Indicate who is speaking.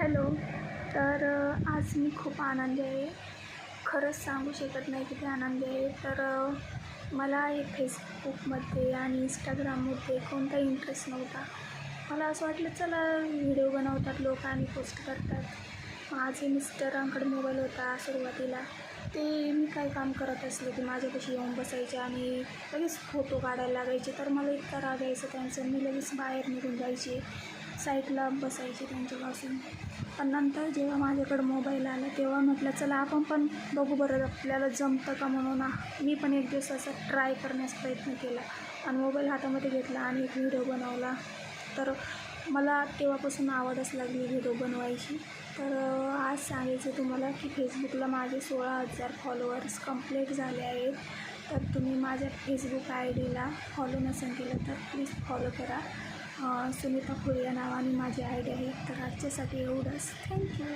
Speaker 1: Hello. आज मी खूप आनंदी आहे. खरंच सांगू शकत नाही किती आनंदी आहे. मला हे फेसबुकमध्ये आणि इंस्टाग्राममध्ये कोणताही इंटरेस्ट नव्हता. मला असं वाटलं चला व्हिडिओ बनवतात लोक आणि पोस्ट करतात. माझे मिस्टरांकडे मोबाईल होता सुरुवातीला. ते मी काही काम करत असले की माझ्यापाशी येऊन बसायचे आणि लगेच फोटो काढायला लागायचे. तर मला इतका राग यायचा त्यांचं. मी लगेच बाहेर निघून जायचे, साईडला बसायचे त्यांच्यापासून. पण नंतर जेव्हा माझ्याकडं मोबाईल आला तेव्हा म्हटलं चला आपण पण बघू बरं आपल्याला जमतं का म्हणून. मी पण एक दिवस असं ट्राय करण्याचा प्रयत्न केला आणि मोबाईल हातामध्ये घेतला आणि एक व्हिडिओ बनवला. तर मला तेव्हापासून आवडच लागली व्हिडिओ बनवायची. आज सांगायचं तुम्हाला की फेसबुकला माझे 16,000 फॉलोअर्स कंप्लीट झाले आहेत. तर तुम्ही माझ्या फेसबुक आय डीला फॉलो नसेल केलं तर प्लीज फॉलो करा. सुनीता फुले या नावाने माझी आय डी आहे. तर आजच्यासाठी एवढंच. थँक्यू.